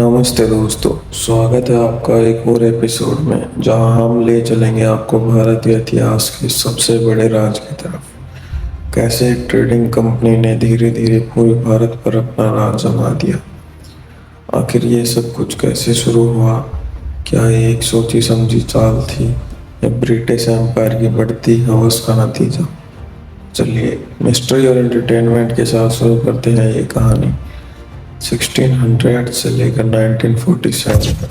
नमस्ते दोस्तों, स्वागत है आपका एक और एपिसोड में जहां हम ले चलेंगे आपको भारतीय इतिहास के सबसे बड़े राज की तरफ। कैसे एक ट्रेडिंग कंपनी ने धीरे धीरे पूरे भारत पर अपना राज जमा दिया। आखिर ये सब कुछ कैसे शुरू हुआ? क्या ये एक सोची समझी चाल थी या ब्रिटिश एम्पायर की बढ़ती हवस का नतीजा? चलिए मिस्ट्री और एंटरटेनमेंट के साथ शुरू करते हैं ये कहानी 1600 से लेकर 1947।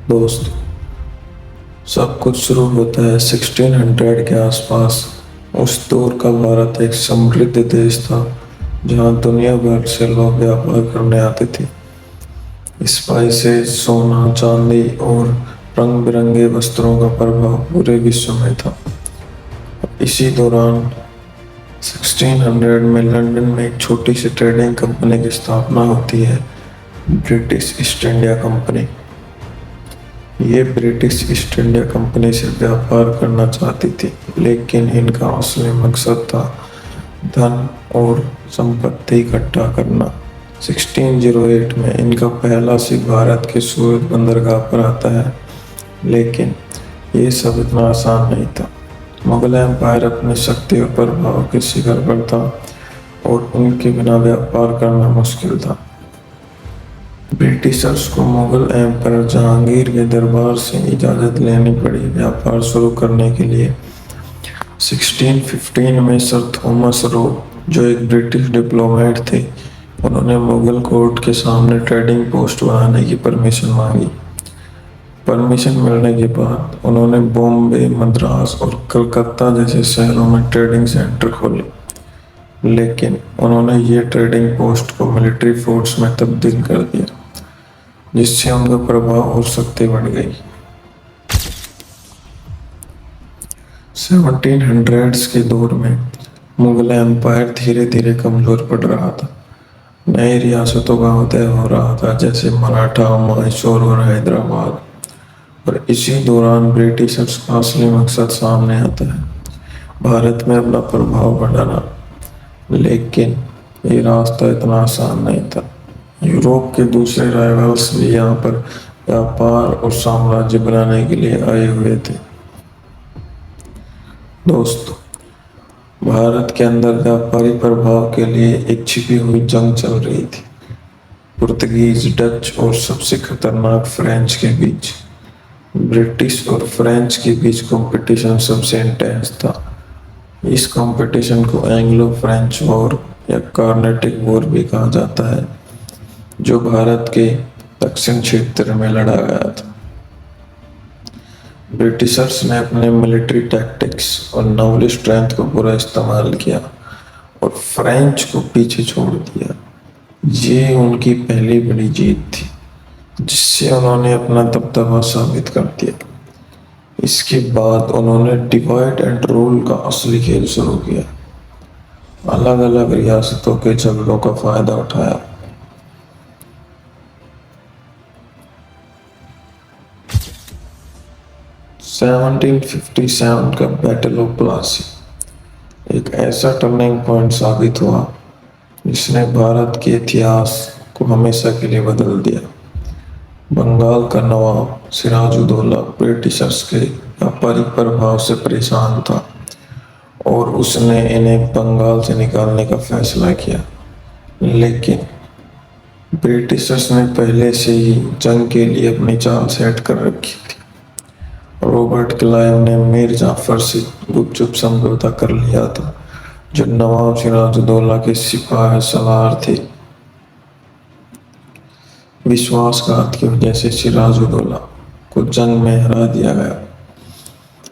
दोस्त, सब कुछ शुरू होता है 1600 के आसपास। उस दौर का भारत एक समृद्ध देश था जहां दुनिया भर से लोग व्यापार करने आते थे। स्पाइसेस, सोना, चांदी और रंग बिरंगे वस्त्रों का प्रभाव पूरे विश्व में था। इसी दौरान 1600 में लंदन में एक छोटी सी ट्रेडिंग कंपनी की स्थापना होती है, ब्रिटिश ईस्ट इंडिया कंपनी। ये ब्रिटिश ईस्ट इंडिया कंपनी से व्यापार करना चाहती थी, लेकिन इनका असली मकसद था धन और संपत्ति इकट्ठा करना। 1608 में इनका पहला शिप भारत के सूरत बंदरगाह पर आता है, लेकिन ये सब इतना आसान नहीं था। मुगल एम्पायर अपनी शक्ति और प्रभाव के शिखर पर था और उनके बिना व्यापार करना मुश्किल था। ब्रिटिशर्स को मुगल एम्पायर जहांगीर के दरबार से इजाज़त लेनी पड़ी व्यापार शुरू करने के लिए। 1615 में सर थॉमस रो, जो एक ब्रिटिश डिप्लोमेट थे, उन्होंने मुगल कोर्ट के सामने ट्रेडिंग पोस्ट बनाने की परमिशन मांगी। परमिशन मिलने के बाद उन्होंने बॉम्बे, मद्रास और कलकत्ता जैसे शहरों में ट्रेडिंग सेंटर खोले, लेकिन उन्होंने ये ट्रेडिंग पोस्ट को मिलिट्री फोर्स में तब्दील कर दिया, जिससे उनका प्रभाव और शक्ति बढ़ गई। 1700s के दौर में मुगल एम्पायर धीरे धीरे कमजोर पड़ रहा था। नई रियासतों का उदय हो रहा था, जैसे मराठा, मैसूर और हैदराबाद। और इसी दौरान ब्रिटिशर्स का असली मकसद सामने आता है, भारत में अपना प्रभाव बढ़ाना। लेकिन ये रास्ता इतना आसान नहीं था। यूरोप के दूसरे राइवल्स भी यहाँ पर व्यापार और साम्राज्य बनाने के लिए आए हुए थे। दोस्तों, भारत के अंदर व्यापारी प्रभाव के लिए एक छिपी हुई जंग चल रही थी, पुर्तगीज, डच और सबसे खतरनाक फ्रेंच के बीच। ब्रिटिश और फ्रेंच के बीच कंपटीशन सबसे इंटेंस था। इस कंपटीशन को एंग्लो फ्रेंच वॉर या कार्नेटिक वॉर भी कहा जाता है, जो भारत के दक्षिण क्षेत्र में लड़ा गया था। ब्रिटिशर्स ने अपने मिलिट्री टैक्टिक्स और नावल स्ट्रेंथ को पूरा इस्तेमाल किया और फ्रेंच को पीछे छोड़ दिया। ये उनकी पहली बड़ी जीत थी, जिससे उन्होंने अपना दबदबा साबित कर दिया। इसके बाद उन्होंने डिवाइड एंड रूल का असली खेल शुरू किया। अलग अलग रियासतों के झगड़ों का फायदा उठाया। सेवनटीन 1757 का बैटल ऑफ प्लासी एक ऐसा टर्निंग पॉइंट साबित हुआ जिसने भारत के इतिहास को हमेशा के लिए बदल दिया। बंगाल का नवाब सिराजुद्दौला ब्रिटिशर्स के व्यापारिक प्रभाव से परेशान था और उसने इन्हें बंगाल से निकालने का फैसला किया। लेकिन ब्रिटिशर्स ने पहले से ही जंग के लिए अपनी चाल सेट कर रखी थी। रॉबर्ट क्लाइव ने मीर जाफर से गुपचुप समझौता कर लिया था, जो नवाब सिराजुद्दौला के सिपाह सलार थे। विश्वासघात की वजह से सिराजुद्दौला को जंग में हरा दिया गया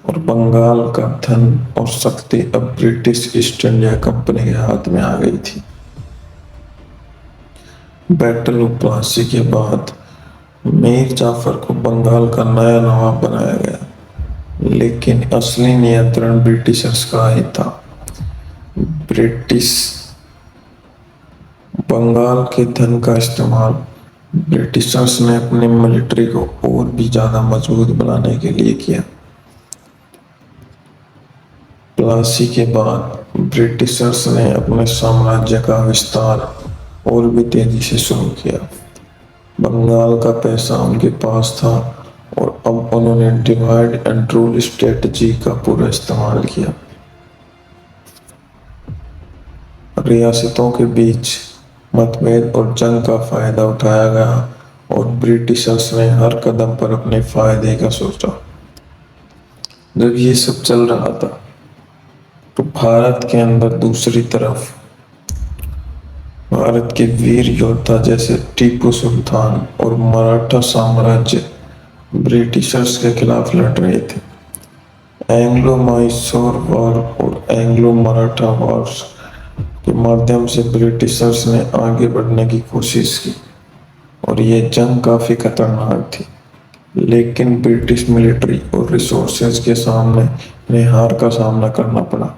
और बंगाल का धन और शक्ति अब ब्रिटिश ईस्ट इंडिया कंपनी के हाथ में आ गई थी। बैटल ऑफ प्लासी के बाद मीर जाफर को बंगाल का नया नवाब बनाया गया, लेकिन असली नियंत्रण ब्रिटिशर्स का ही था। ब्रिटिश बंगाल के धन का इस्तेमाल ब्रिटिशर्स ने अपनी मिलिट्री को और भी ज्यादा मजबूत बनाने के लिए किया। प्लासी के बाद ब्रिटिशर्स ने अपने साम्राज्य का विस्तार और भी तेजी से शुरू किया। बंगाल का पैसा उनके पास था और अब उन्होंने डिवाइड एंड रूल स्ट्रेटजी का पूरा इस्तेमाल किया। रियासतों के बीच मतभेद और जंग का फायदा उठाया गया और ब्रिटिशर्स ने हर कदम पर अपने फायदे का सोचा। जब ये सब चल रहा था तो भारत के अंदर दूसरी तरफ भारत के वीर योद्धा जैसे टीपू सुल्तान और मराठा साम्राज्य ब्रिटिशर्स के खिलाफ लड़ रहे थे। एंग्लो मैसूर वॉर और एंग्लो मराठा वॉर्स के माध्यम से ब्रिटिशर्स ने आगे बढ़ने की कोशिश की और ये जंग काफी खतरनाक थी, लेकिन ब्रिटिश मिलिट्री और रिसोर्सेज के सामने इन्हें हार का सामना करना पड़ा।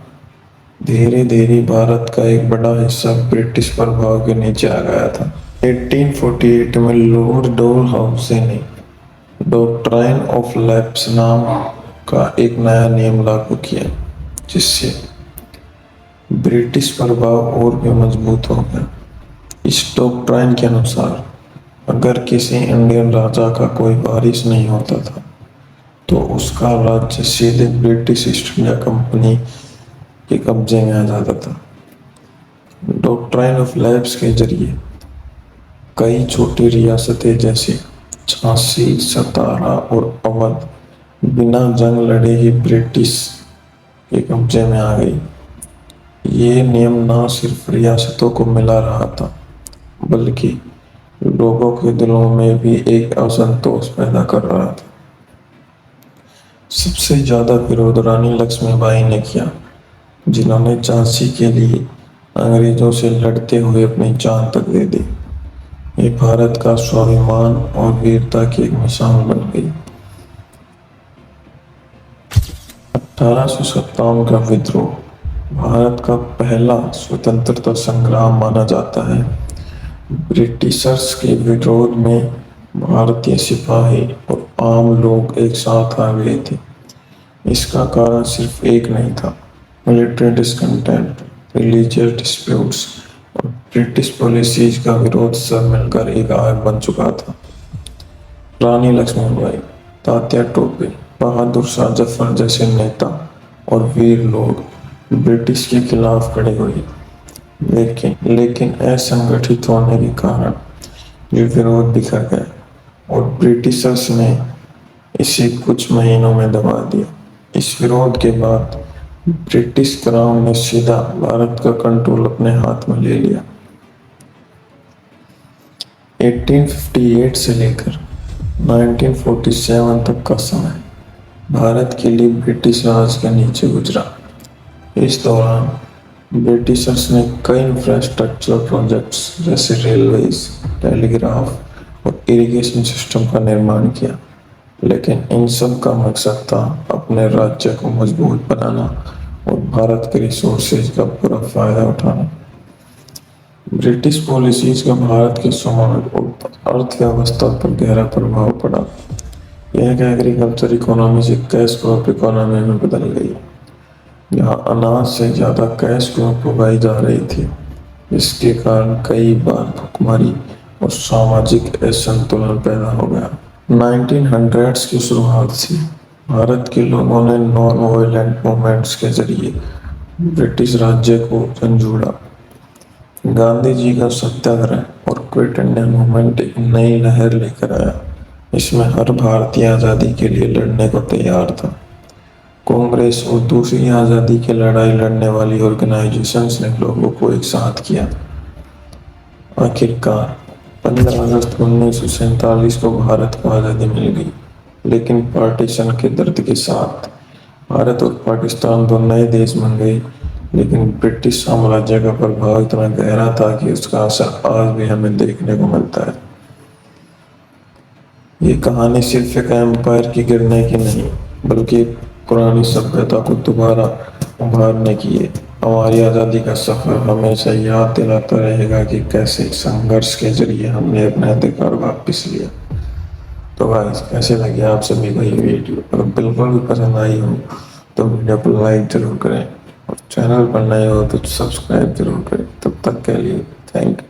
धीरे धीरे भारत का एक बड़ा हिस्सा ब्रिटिश प्रभाव के नीचे आ गया था। 1848 में लॉर्ड डलहौसी ने डॉक्ट्राइन ऑफ लैप्स नाम का एक नया नियम लागू किया, जिससे ब्रिटिश प्रभाव और भी मजबूत हो गया। इस डॉक्ट्राइन के अनुसार अगर किसी इंडियन राजा का कोई वारिस नहीं होता था तो उसका राज्य सीधे ब्रिटिश ईस्ट इंडिया कंपनी के कब्जे में आ जाता था। डॉक्ट्राइन ऑफ लैप्स के जरिए कई छोटी रियासतें जैसे झांसी, सतारा और अवध बिना जंग लड़े ही ब्रिटिश के कब्जे में आ गई। ये नियम न सिर्फ रियासतों को मिला रहा था, बल्कि लोगों के दिलों में भी एक असंतोष पैदा कर रहा था। सबसे ज्यादा विरोध रानी लक्ष्मीबाई ने किया, जिन्होंने झांसी के लिए अंग्रेजों से लड़ते हुए अपनी जान तक दे दी। ये भारत का स्वाभिमान और वीरता की एक मिसाल बन गई। 1857 का विद्रोह भारत का पहला स्वतंत्रता संग्राम माना जाता है। ब्रिटिशर्स के विरोध में भारतीय सिपाही और आम लोग एक साथ आ गए थे। इसका कारण सिर्फ एक नहीं था, मिलिट्री डिस्कंटेंट, रिलीजियस डिस्प्यूट्स और ब्रिटिश पॉलिसीज का विरोध सब मिलकर एक आग बन चुका था। रानी लक्ष्मीबाई, तात्या टोपे, बहादुर शाह जफर जैसे नेता और वीर लोग ब्रिटिश के खिलाफ खड़े हुए, लेकिन असंगठित होने के कारण ये विरोध बिखर गया और ब्रिटिशर्स ने इसे कुछ महीनों में दबा दिया। इस विरोध के बाद ब्रिटिश क्राउन ने सीधा भारत का कंट्रोल अपने हाथ में ले लिया। 1858 से लेकर 1947 तक का समय भारत के लिए ब्रिटिश राज के नीचे गुजरा। इस दौरान ब्रिटिशर्स ने कई इंफ्रास्ट्रक्चर प्रोजेक्ट्स जैसे रेलवेज, टेलीग्राफ और इरिगेशन सिस्टम का निर्माण किया, लेकिन इन सब का मकसद था अपने राज्य को मजबूत बनाना और भारत के रिसोर्सेज का पूरा फायदा उठाना। ब्रिटिश पॉलिसीज का भारत के समाज और अर्थव्यवस्था पर गहरा प्रभाव पड़ा। यह एग्रीकल्चर इकोनॉमी से कैश क्रॉप इकोनॉमी में बदल गई, जहाँ अनाज से ज़्यादा कैश क्रॉप उगाई जा रही थी, जिसके कारण कई बार भुखमरी और सामाजिक असंतुलन पैदा हो गया। 1900s की शुरुआत से भारत के लोगों ने नॉन वायलेंट मूवमेंट्स के जरिए ब्रिटिश राज्य को झंझोड़ा। गांधी जी का सत्याग्रह और क्विट इंडिया मूवमेंट एक नई लहर लेकर आया। इसमें हर भारतीय आज़ादी के लिए लड़ने को तैयार था। कांग्रेस और दूसरी आज़ादी की लड़ाई लड़ने वाली ऑर्गेनाइजेशंस ने लोगों को एक साथ किया। आखिरकार 15 अगस्त 1947 को भारत को आज़ादी मिल गई, लेकिन पार्टीशन के दर्द के साथ भारत और पाकिस्तान दो नए देश बन गए। लेकिन ब्रिटिश साम्राज्य का प्रभाव इतना गहरा था कि उसका असर आज भी हमें देखने को मिलता है। ये कहानी सिर्फ एक एम्पायर की गिरने की नहीं, बल्कि पुरानी सभ्यता को दोबारा उभारने की है। हमारी आज़ादी का सफ़र हमेशा याद दिलाता रहेगा कि कैसे संघर्ष के जरिए हमने अपना अधिकार वापस लिया। तो गाइस, कैसे लगे आप सभी को ये वीडियो? अगर बिल्कुल भी पसंद आई हो तो वीडियो को लाइक जरूर करें और चैनल पर नए हो तो सब्सक्राइब जरूर करें। तब तक के लिए थैंक यू।